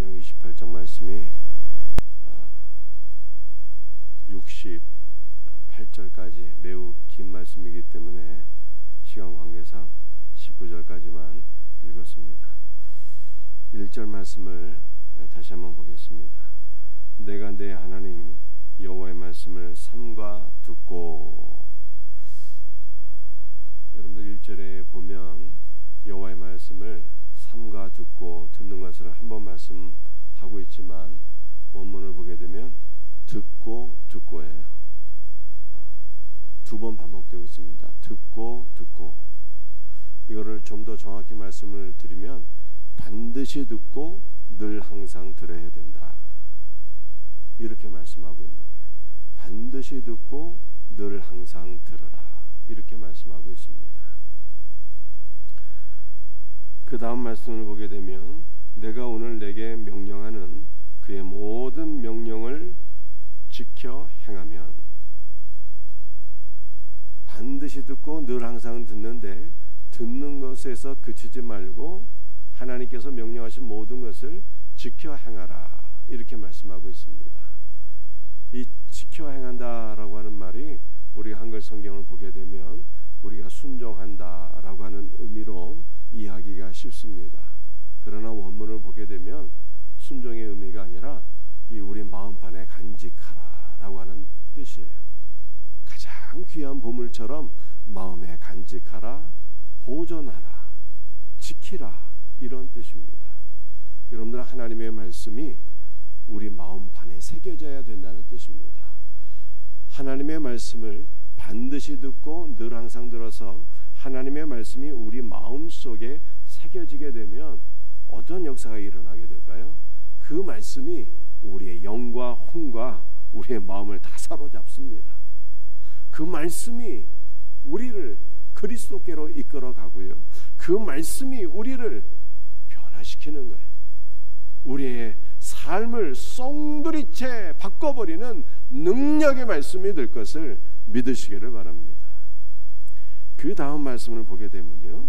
신명기 28장 말씀이 68절까지 매우 긴 말씀이기 때문에 시간 관계상 19절까지만 읽었습니다. 1절 말씀을 다시 한번 보겠습니다. 내가 내 하나님 여호와의 말씀을 삼가 듣고, 여러분들 1절에 보면 여호와의 말씀을 삼가 듣고, 듣는 것을 한 번 말씀하고 있지만 원문을 보게 되면 듣고 듣고예요. 두 번 반복되고 있습니다. 듣고 듣고. 이거를 좀 더 정확히 말씀을 드리면 반드시 듣고 늘 항상 들어야 된다, 이렇게 말씀하고 있는 거예요. 반드시 듣고 늘 항상 들으라, 이렇게 말씀하고 있습니다. 그 다음 말씀을 보게 되면 내가 오늘 내게 명령하는 그의 모든 명령을 지켜 행하면, 반드시 듣고 늘 항상 듣는데 듣는 것에서 그치지 말고 하나님께서 명령하신 모든 것을 지켜 행하라, 이렇게 말씀하고 있습니다. 이 지켜 행한다라고 하는 말이 우리가 한글 성경을 보게 되면 우리가 순종한다라고 하는 의미로 이해하기가 쉽습니다. 그러나 원문을 보게 되면 순종의 의미가 아니라 이 우리 마음판에 간직하라라고 하는 뜻이에요. 가장 귀한 보물처럼 마음에 간직하라, 보존하라, 지키라, 이런 뜻입니다. 여러분들, 하나님의 말씀이 우리 마음판에 새겨져야 된다는 뜻입니다. 하나님의 말씀을 반드시 듣고 늘 항상 들어서 하나님의 말씀이 우리 마음속에 새겨지게 되면 어떤 역사가 일어나게 될까요? 그 말씀이 우리의 영과 혼과 우리의 마음을 다 사로잡습니다. 그 말씀이 우리를 그리스도께로 이끌어 가고요, 그 말씀이 우리를 변화시키는 거예요. 우리의 삶을 송두리째 바꿔버리는 능력의 말씀이 될 것을 믿으시기를 바랍니다. 그 다음 말씀을 보게 되면요,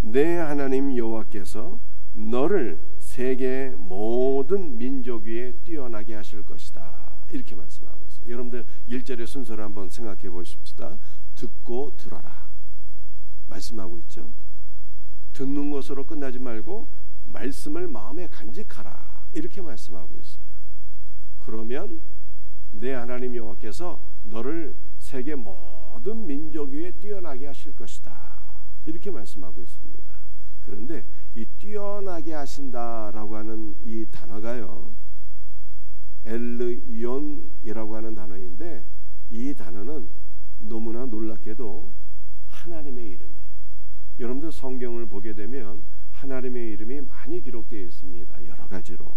내 하나님 여호와께서 너를 세계 모든 민족 위에 뛰어나게 하실 것이다, 이렇게 말씀하고 있어요. 여러분들 1절의 순서를 한번 생각해 보십시다. 듣고 들어라 말씀하고 있죠. 듣는 것으로 끝나지 말고 말씀을 마음에 간직하라, 이렇게 말씀하고 있어요. 그러면 내 하나님 여호와께서 너를 세계 모든 민족 위에 뛰어나게 하실 것이다, 이렇게 말씀하고 있습니다. 그런데 이 뛰어나게 하신다라고 하는 이 단어가요, 엘르욘이라고 하는 단어인데, 이 단어는 너무나 놀랍게도 하나님의 이름이에요. 여러분들 성경을 보게 되면 하나님의 이름이 많이 기록되어 있습니다, 여러 가지로.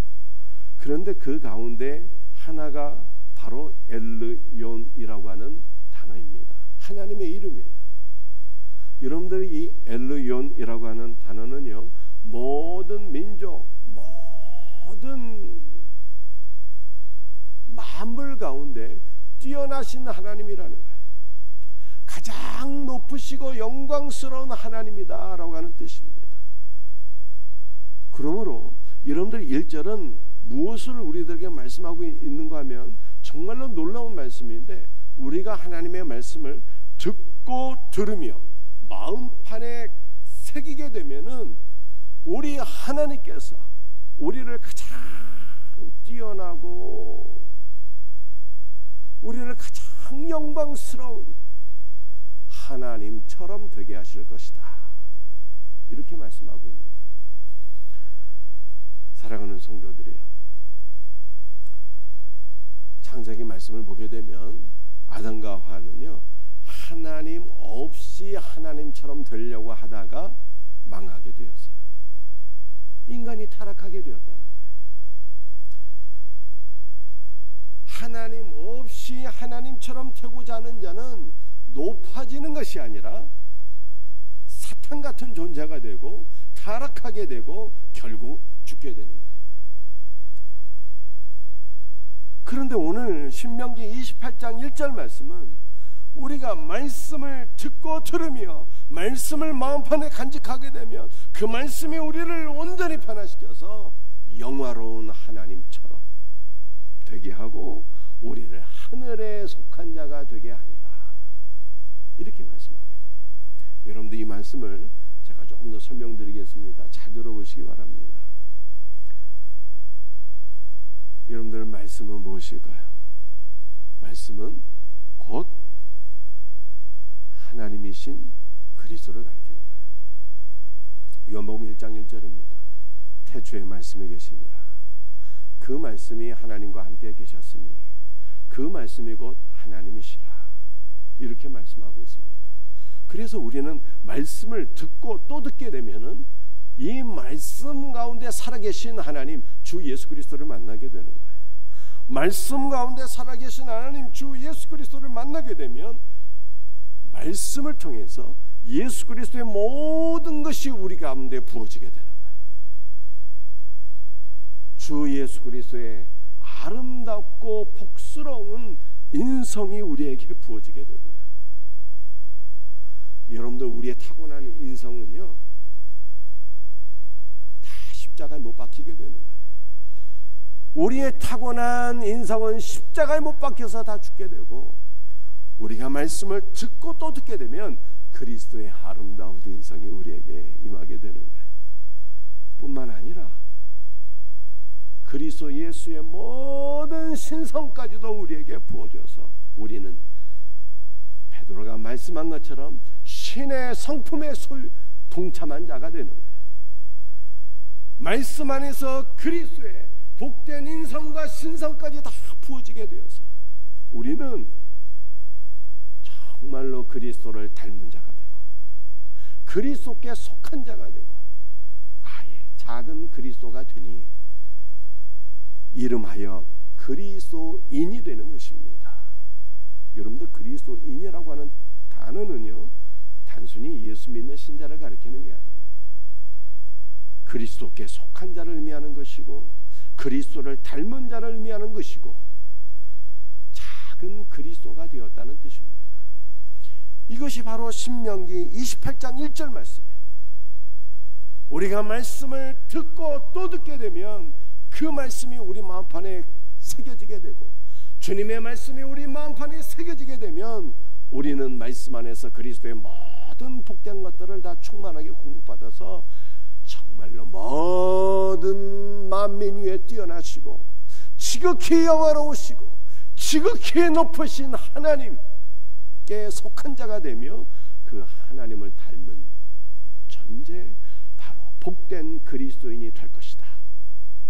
그런데 그 가운데 하나가 바로 엘르욘이라고 하는 단어입니다. 하나님의 이름이에요. 여러분들, 이 엘르욘이라고 하는 단어는요, 모든 민족, 모든 만물 가운데 뛰어나신 하나님이라는 거예요. 가장 높으시고 영광스러운 하나님이다라고 하는 뜻입니다. 그러므로 여러분들 1절은 무엇을 우리들에게 말씀하고 있는가 하면 정말로 놀라운 말씀인데, 우리가 하나님의 말씀을 듣고 들으며 마음판에 새기게 되면은 우리 하나님께서 우리를 가장 뛰어나고 우리를 가장 영광스러운 하나님처럼 되게 하실 것이다, 이렇게 말씀하고 있는 거예요. 사랑하는 성도들이요, 창세기 말씀을 보게 되면 아담과 하와는요, 하나님 없이 하나님처럼 되려고 하다가 망하게 되었어요. 인간이 타락하게 되었다는 거예요. 하나님 없이 하나님처럼 되고자 하는 자는 높아지는 것이 아니라 사탄 같은 존재가 되고 타락하게 되고 결국 죽게 되는 거예요. 그런데 오늘 신명기 28장 1절 말씀은 우리가 말씀을 듣고 들으며 말씀을 마음판에 간직하게 되면 그 말씀이 우리를 온전히 변화시켜서 영화로운 하나님처럼 되게 하고 우리를 하늘에 속한 자가 되게 하리라. 이렇게 말씀하고 있는 거예요. 여러분들 이 말씀을 제가 조금 더 설명드리겠습니다. 잘 들어보시기 바랍니다. 여러분들 말씀은 무엇일까요? 말씀은 곧 하나님이신 그리스도를 가리키는 거예요. 요한복음 1장 1절입니다. 태초에 말씀이 계시니라. 그 말씀이 하나님과 함께 계셨으니 그 말씀이 곧 하나님이시라. 이렇게 말씀하고 있습니다. 그래서 우리는 말씀을 듣고 또 듣게 되면은 이 말씀 가운데 살아계신 하나님 주 예수 그리스도를 만나게 되는 거예요. 말씀 가운데 살아계신 하나님 주 예수 그리스도를 만나게 되면 말씀을 통해서 예수 그리스도의 모든 것이 우리 가운데 부어지게 되는 거예요. 주 예수 그리스도의 아름답고 복스러운 인성이 우리에게 부어지게 되고요. 여러분들 우리의 타고난 인성은요 다 십자가에 못 박히게 되는 거예요. 우리의 타고난 인성은 십자가에 못 박혀서 다 죽게 되고 우리가 말씀을 듣고 또 듣게 되면 그리스도의 아름다운 인성이 우리에게 임하게 되는 거예요. 뿐만 아니라 그리스도 예수의 모든 신성까지도 우리에게 부어져서 우리는 베드로가 말씀한 것처럼 신의 성품에 동참한 자가 되는 거예요. 말씀 안에서 그리스도의 복된 인성과 신성까지 다 부어지게 되어서 우리는 정말로 그리스도를 닮은 자가 되고 그리스도께 속한 자가 되고 아예 작은 그리스도가 되니 이름하여 그리스도인이 되는 것입니다. 여러분들 그리스도인이라고 하는 단어는요 단순히 예수 믿는 신자를 가리키는 게 아니에요. 그리스도께 속한 자를 의미하는 것이고 그리스도를 닮은 자를 의미하는 것이고 작은 그리스도가 되었다는 뜻입니다. 이것이 바로 신명기 28장 1절 말씀이에요. 우리가 말씀을 듣고 또 듣게 되면 그 말씀이 우리 마음판에 새겨지게 되고 주님의 말씀이 우리 마음판에 새겨지게 되면 우리는 말씀 안에서 그리스도의 모든 복된 것들을 다 충만하게 공급받아서 정말로 모든 만민 위에 뛰어나시고 지극히 영화로우시고 지극히 높으신 하나님께 속한 자가 되며 그 하나님을 닮은 존재 바로 복된 그리스도인이 될 것이다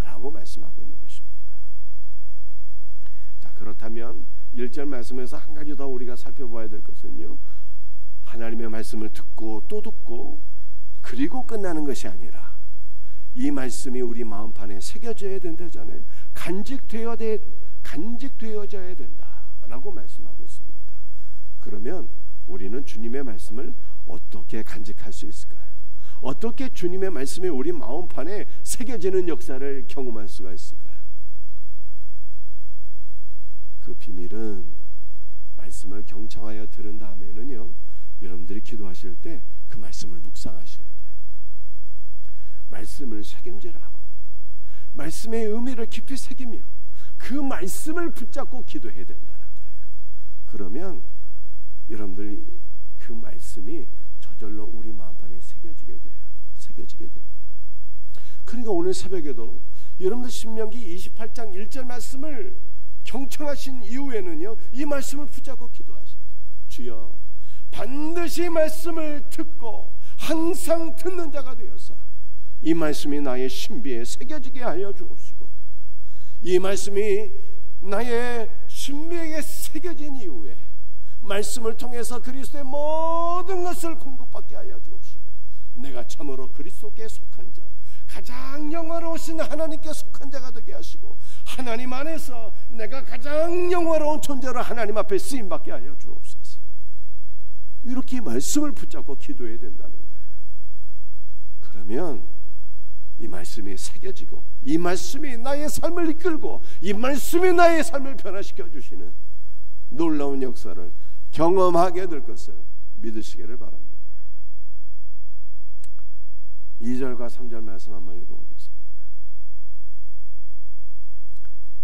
라고 말씀하고 있는 것입니다. 자, 그렇다면 1절 말씀에서 한 가지 더 우리가 살펴봐야 될 것은요 하나님의 말씀을 듣고 또 듣고 그리고 끝나는 것이 아니라 이 말씀이 우리 마음판에 새겨져야 된다잖아요. 간직되어져야 된다라고 말씀하고 있습니다. 그러면 우리는 주님의 말씀을 어떻게 간직할 수 있을까요? 어떻게 주님의 말씀이 우리 마음판에 새겨지는 역사를 경험할 수가 있을까요? 그 비밀은 말씀을 경청하여 들은 다음에는요 여러분들이 기도하실 때 그 말씀을 묵상하셔야 돼요. 말씀을 새김질하고 말씀의 의미를 깊이 새기며 그 말씀을 붙잡고 기도해야 된다는 거예요. 그러면 여러분들 그 말씀이 저절로 우리 마음판에 새겨지게 됩니다. 그러니까 오늘 새벽에도 여러분들 신명기 28장 1절 말씀을 경청하신 이후에는요 이 말씀을 붙잡고 기도하셔야 돼요. 주여 반드시 말씀을 듣고 항상 듣는 자가 되어서 이 말씀이 나의 신비에 새겨지게 하여 주옵시고 이 말씀이 나의 신비에게 새겨진 이후에 말씀을 통해서 그리스도의 모든 것을 공급받게 하여 주옵시고 내가 참으로 그리스도께 속한 자 가장 영화로우신 하나님께 속한 자가 되게 하시고 하나님 안에서 내가 가장 영화로운 존재로 하나님 앞에 쓰임받게 하여 주옵소서. 이렇게 말씀을 붙잡고 기도해야 된다는 거예요. 그러면 이 말씀이 새겨지고 이 말씀이 나의 삶을 이끌고 이 말씀이 나의 삶을 변화시켜 주시는 놀라운 역사를 경험하게 될 것을 믿으시기를 바랍니다. 2절과 3절 말씀 한번 읽어보겠습니다.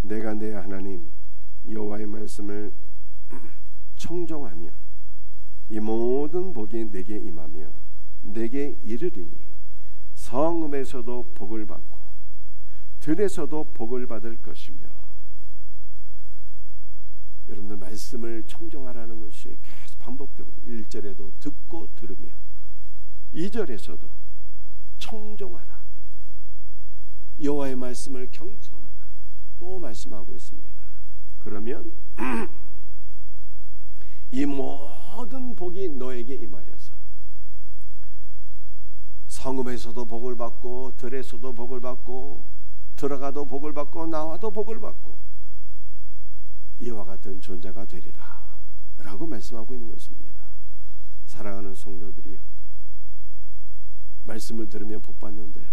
내가 내 하나님 여호와의 말씀을 청종하며 이 모든 복이 내게 임하며 내게 이르리니 성읍에서도 복을 받고 들에서도 복을 받을 것이며. 여러분들 말씀을 청종하라는 것이 계속 반복되고 1절에도 듣고 들으며 2절에서도 청종하라, 여호와의 말씀을 경청하라 또 말씀하고 있습니다. 그러면 이 모든 복이 너에게 임하여서 성읍에서도 복을 받고 들에서도 복을 받고 들어가도 복을 받고 나와도 복을 받고 이와 같은 존재가 되리라 라고 말씀하고 있는 것입니다. 사랑하는 성도들이요, 말씀을 들으며 복 받는데요,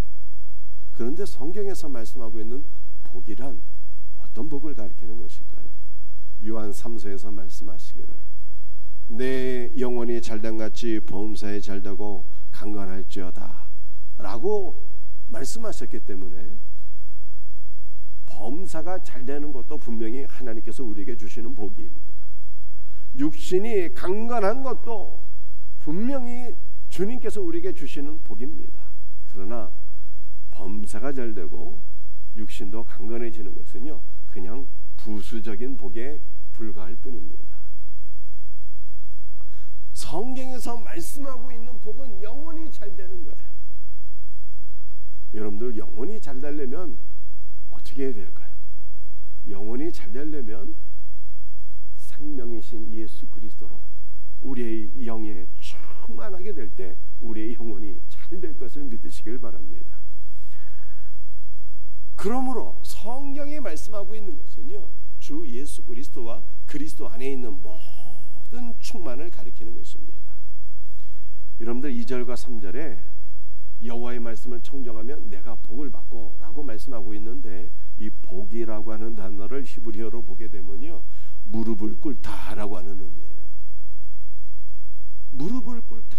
그런데 성경에서 말씀하고 있는 복이란 어떤 복을 가리키는 것일까요? 요한 3서에서 말씀하시기를 내 영혼이 잘된같이 보험사에 잘되고 강건할지어다 라고 말씀하셨기 때문에 범사가 잘되는 것도 분명히 하나님께서 우리에게 주시는 복입니다. 육신이 강건한 것도 분명히 주님께서 우리에게 주시는 복입니다. 그러나 범사가 잘되고 육신도 강건해지는 것은요, 그냥 부수적인 복에 불과할 뿐입니다. 성경에서 말씀하고 있는 복은 영혼이 잘 되는 거예요. 여러분들 영혼이 잘 되려면 어떻게 해야 될까요? 영혼이 잘 되려면 생명이신 예수 그리스도로 우리의 영에 충만하게 될 때 우리의 영혼이 잘 될 것을 믿으시길 바랍니다. 그러므로 성경이 말씀하고 있는 것은요, 주 예수 그리스도와 그리스도 안에 있는 모든 충만을 가리키는 것입니다. 여러분들 2절과 3절에 여호와의 말씀을 청정하면 내가 복을 받고 라고 말씀하고 있는데, 이 복이라고 하는 단어를 히브리어로 보게 되면요, 무릎을 꿇다 라고 하는 의미예요. 무릎을 꿇다,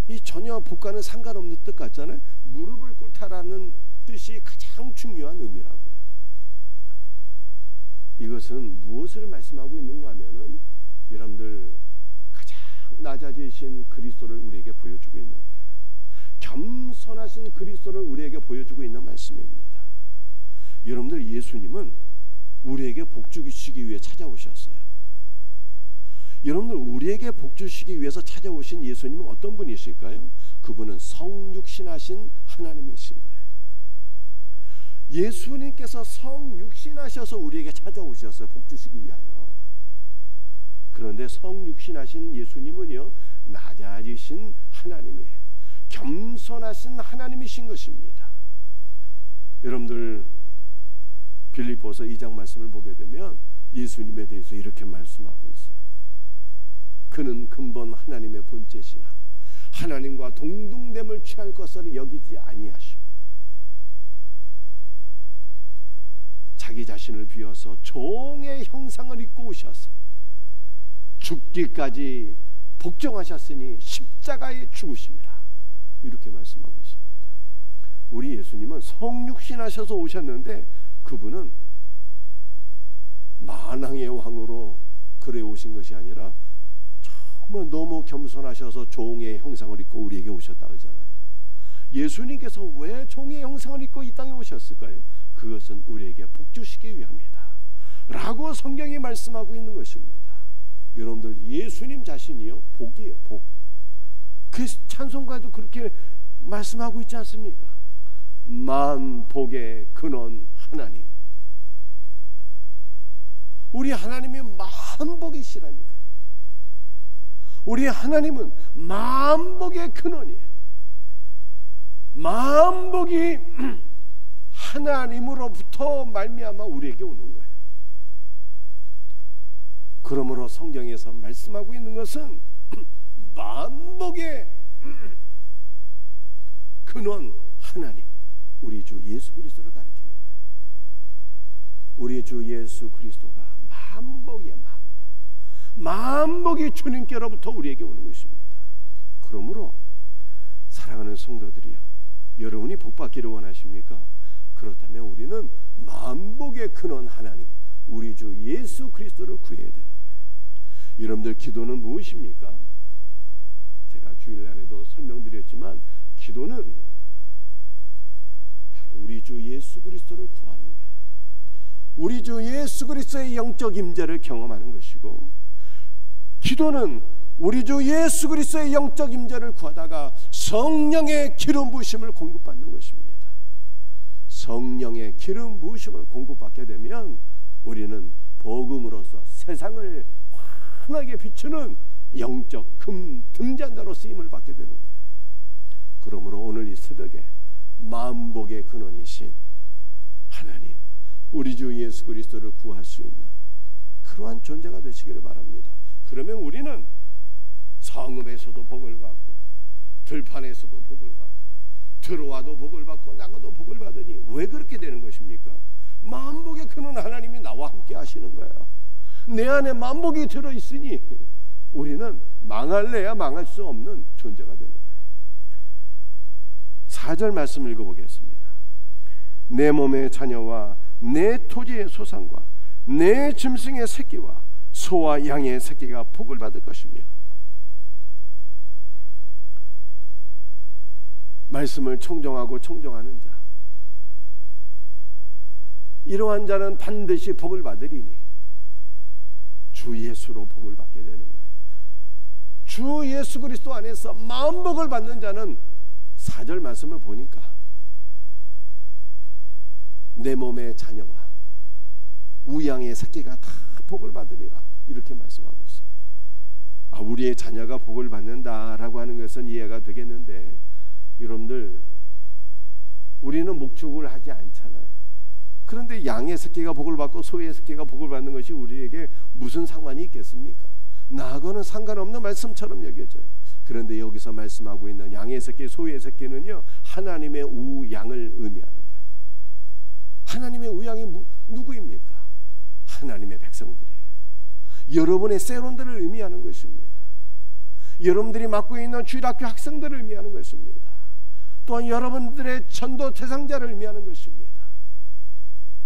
이 전혀 복과는 상관없는 뜻 같잖아요. 무릎을 꿇다라는 뜻이 가장 중요한 의미라고요. 이것은 무엇을 말씀하고 있는가 하면은 여러분들 가장 낮아지신 그리스도를 우리에게 보여주고 있는 거예요. 겸손하신 그리스도를 우리에게 보여주고 있는 말씀입니다. 여러분들 예수님은 우리에게 복 주시기 위해 찾아오셨어요. 여러분들 우리에게 복 주시기 위해서 찾아오신 예수님은 어떤 분이실까요? 그분은 성육신하신 하나님이신 거예요. 예수님께서 성육신하셔서 우리에게 찾아오셨어요. 복 주시기 위하여. 그런데 성육신하신 예수님은요, 낮아지신 하나님이에요. 겸손하신 하나님이신 것입니다. 여러분들 빌립보서 2장 말씀을 보게 되면 예수님에 대해서 이렇게 말씀하고 있어요. 그는 근본 하나님의 본체시나 하나님과 동등됨을 취할 것을 여기지 아니하시고 자기 자신을 비워서 종의 형상을 입고 오셔서 죽기까지 복종하셨으니 십자가에 죽으심이라, 이렇게 말씀하고 있습니다. 우리 예수님은 성육신하셔서 오셨는데 그분은 만왕의 왕으로 그래 오신 것이 아니라 정말 너무 겸손하셔서 종의 형상을 입고 우리에게 오셨다 그러잖아요. 예수님께서 왜 종의 형상을 입고 이 땅에 오셨을까요? 그것은 우리에게 복 주시기 위함이다 라고 성경이 말씀하고 있는 것입니다. 여러분들 예수님 자신이요 복이에요. 복. 그 찬송가도 그렇게 말씀하고 있지 않습니까? 만복의 근원 하나님. 우리 하나님이 만복이시라니까요. 우리 하나님은 만복의 근원이에요. 만복이 하나님으로부터 말미암아 우리에게 오는 거예요. 그러므로 성경에서 말씀하고 있는 것은 만복의 근원 하나님, 우리 주 예수 그리스도를 가리키는 거예요. 우리 주 예수 그리스도가 만복이에요. 만복이 주님께로부터 우리에게 오는 것입니다. 그러므로 사랑하는 성도들이여, 여러분이 복받기를 원하십니까? 그렇다면 우리는 만복의 근원 하나님, 우리 주 예수 그리스도를 구해야 되는 거예요. 여러분들 기도는 무엇입니까? 제가 주일날에도 설명드렸지만 기도는 바로 우리 주 예수 그리스도를 구하는 거예요. 우리 주 예수 그리스도의 영적 임재를 경험하는 것이고, 기도는 우리 주 예수 그리스도의 영적 임재를 구하다가 성령의 기름 부으심을 공급받는 것입니다. 성령의 기름 부으심을 공급받게 되면 우리는 복음으로서 세상을 환하게 비추는 영적 금 등잔대로 쓰임을 받게 되는 거예요. 그러므로 오늘 이 새벽에 만복의 근원이신 하나님, 우리 주 예수 그리스도를 구할 수 있는 그러한 존재가 되시기를 바랍니다. 그러면 우리는 성읍에서도 복을 받고, 들판에서도 복을 받고, 들어와도 복을 받고, 나가도 복을 받으니 왜 그렇게 되는 것입니까? 만복의 근원 하나님이 나와 함께 하시는 거예요. 내 안에 만복이 들어있으니 우리는 망할래야 망할 수 없는 존재가 되는 거예요. 4절 말씀 읽어보겠습니다. 내 몸의 자녀와 내 토지의 소산과 내 짐승의 새끼와 소와 양의 새끼가 복을 받을 것이며, 말씀을 청종하고 청종하는 자, 이러한 자는 반드시 복을 받으리니 주 예수로 복을 받게 되는 거예요. 주 예수 그리스도 안에서 만복을 받는 자는 4절 말씀을 보니까 내 몸의 자녀와 우양의 새끼가 다 복을 받으리라, 이렇게 말씀하고 있어요. 우리의 자녀가 복을 받는다라고 하는 것은 이해가 되겠는데, 여러분들 우리는 목축을 하지 않잖아요. 그런데 양의 새끼가 복을 받고 소의 새끼가 복을 받는 것이 우리에게 무슨 상관이 있겠습니까? 나하고는 상관없는 말씀처럼 여겨져요. 그런데 여기서 말씀하고 있는 양의 새끼, 소의 새끼는요, 하나님의 우양을 의미하는 거예요. 하나님의 우양이 누구입니까? 하나님의 백성들이에요. 여러분의 세론들을 의미하는 것입니다. 여러분들이 맡고 있는 주일학교 학생들을 의미하는 것입니다. 또한 여러분들의 전도 대상자를 의미하는 것입니다.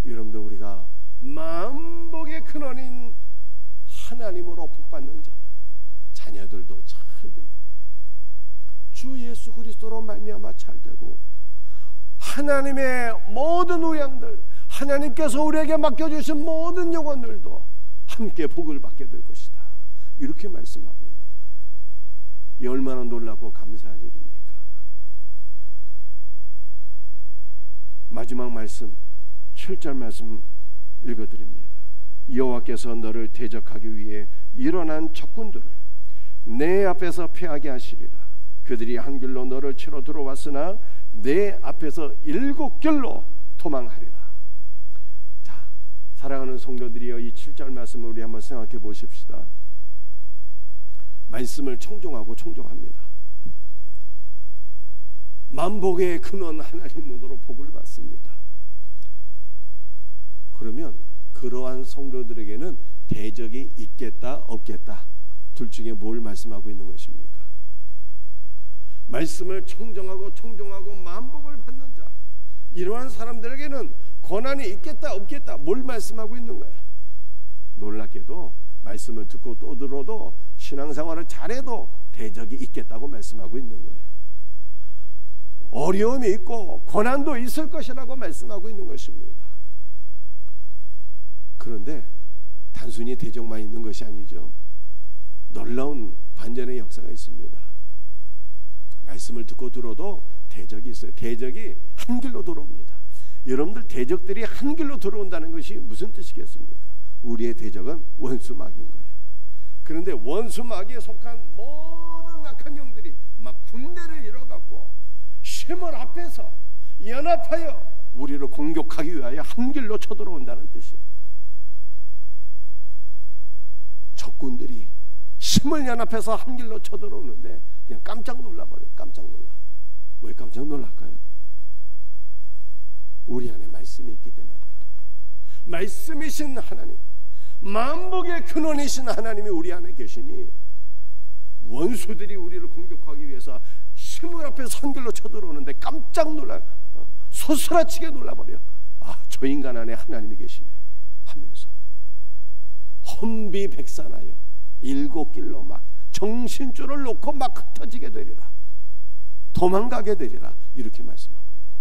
여러분들, 우리가 만복의 근원인 하나님으로 복받는 자는 자녀들도 잘되고 주 예수 그리스도로 말미암아 잘되고, 하나님의 모든 우양들, 하나님께서 우리에게 맡겨주신 모든 영혼들도 함께 복을 받게 될 것이다, 이렇게 말씀하고 있는 거예요. 이 얼마나 놀랍고 감사한 일입니까? 마지막 말씀 7절 말씀 읽어드립니다. 여호와께서 너를 대적하기 위해 일어난 적군들을 내 앞에서 패하게 하시리라. 그들이 한 길로 너를 치러 들어왔으나 내 앞에서 7길로 도망하리라. 자, 사랑하는 성도들이여, 이 7절 말씀을 우리 한번 생각해 보십시다. 말씀을 청종하고 청종합니다. 만복의 근원 하나님으로 복을 받습니다. 그러면 그러한 성도들에게는 대적이 있겠다 없겠다, 둘 중에 뭘 말씀하고 있는 것입니까? 말씀을 청정하고 청종하고 만복을 받는 자, 이러한 사람들에게는 고난이 있겠다 없겠다, 뭘 말씀하고 있는 거예요? 놀랍게도 말씀을 듣고 또 들어도 신앙생활을 잘해도 대적이 있겠다고 말씀하고 있는 거예요. 어려움이 있고 고난도 있을 것이라고 말씀하고 있는 것입니다. 그런데 단순히 대적만 있는 것이 아니죠. 놀라운 반전의 역사가 있습니다. 말씀을 듣고 들어도 대적이 있어요. 대적이 한 길로 들어옵니다. 여러분들, 대적들이 한 길로 들어온다는 것이 무슨 뜻이겠습니까? 우리의 대적은 원수마귀인 거예요. 그런데 원수마귀에 속한 모든 악한 영들이 막 군대를 이뤄갖고 셈을 앞에서 연합하여 우리를 공격하기 위하여 한 길로 쳐들어온다는 뜻이에요. 적군들이 힘을 연합해서 한 길로 쳐들어오는데 그냥 깜짝 놀라버려요. 깜짝 놀라. 왜 깜짝 놀랄까요? 우리 안에 말씀이 있기 때문에 그런 거예요. 말씀이신 하나님, 만복의 근원이신 하나님이 우리 안에 계시니 원수들이 우리를 공격하기 위해서 식물 앞에 선글로 쳐들어오는데 깜짝 놀라, 소스라치게 놀라버려. 아, 저 인간 안에 하나님이 계시네 하면서 혼비백산하여 7길로 막 정신줄을 놓고 막 흩어지게 되리라, 도망가게 되리라, 이렇게 말씀하고 있는 거예요.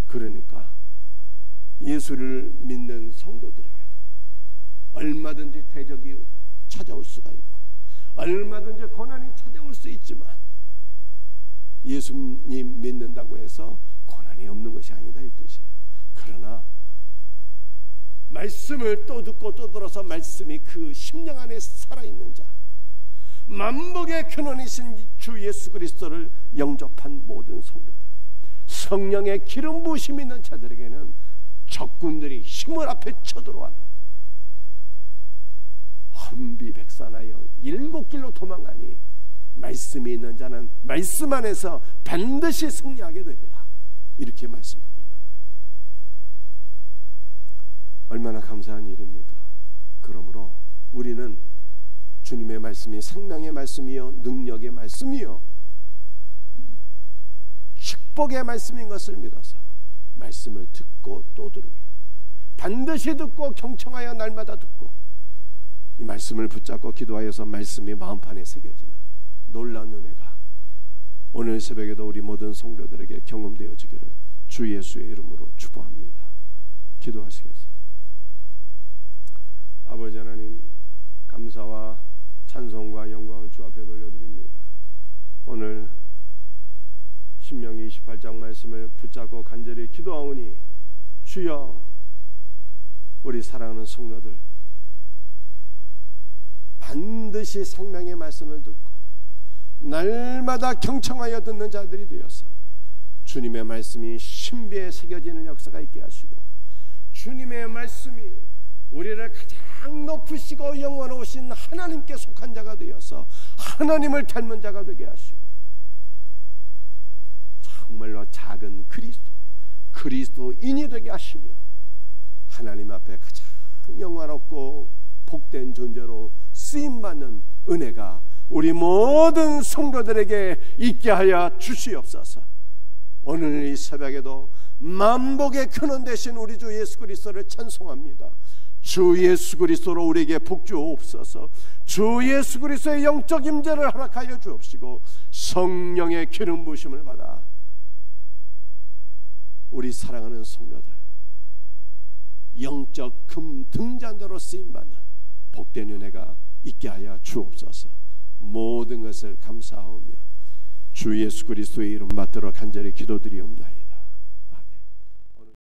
그러니까 예수를 믿는 성도들에게도 얼마든지 대적이 찾아올 수가 있고 얼마든지 고난이 찾아올 수 있지만 예수님 믿는다고 해서 고난이 없는 것이 아니다 이 뜻이에요. 그러나 말씀을 또 듣고 또 들어서 말씀이 그 심령 안에 살아있는 자, 만복의 근원이신 주 예수 그리스도를 영접한 모든 성도들, 성령의 기름 부으심이 있는 자들에게는 적군들이 힘을 앞에 쳐들어와도 혼비백산하여 7길로 도망가니 말씀이 있는 자는 말씀 안에서 반드시 승리하게 되리라, 이렇게 말씀하고 있는 거예요. 얼마나 감사한 일입니까? 그러므로 우리는 주님의 말씀이 생명의 말씀이요 능력의 말씀이요 축복의 말씀인 것을 믿어서 말씀을 듣고 또 들으며 반드시 듣고 경청하여 날마다 듣고 이 말씀을 붙잡고 기도하여서 말씀이 마음판에 새겨지는 놀라운 은혜가 오늘 새벽에도 우리 모든 성도들에게 경험되어지기를 주 예수의 이름으로 축복합니다. 기도하시겠어요? 아버지 하나님, 감사와 찬송과 영광을 주 앞에 돌려드립니다. 오늘 신명기 28장 말씀을 붙잡고 간절히 기도하오니 주여, 우리 사랑하는 성도들 반드시 생명의 말씀을 듣고 날마다 경청하여 듣는 자들이 되어서 주님의 말씀이 신비에 새겨지는 역사가 있게 하시고 주님의 말씀이 우리를 가장 높으시고 영원하신 하나님께 속한 자가 되어서 하나님을 닮은 자가 되게 하시고 정말로 작은 그리스도인이 되게 하시며 하나님 앞에 가장 영원하고 복된 존재로 쓰임받는 은혜가 우리 모든 성도들에게 있게 하여 주시옵소서. 오늘 이 새벽에도 만복의 근원 되신 우리 주 예수 그리스도를 찬송합니다. 주 예수 그리스도로 우리에게 복주옵소서. 주 예수 그리스도의 영적 임재를 허락하여 주옵시고 성령의 기름 부으심을 받아 우리 사랑하는 성도들 영적 금 등잔대로 쓰임받는 복된 은혜가 있게 하여 주옵소서. 모든 것을 감사하오며 주 예수 그리스도의 이름 받들어 간절히 기도드리옵나이다.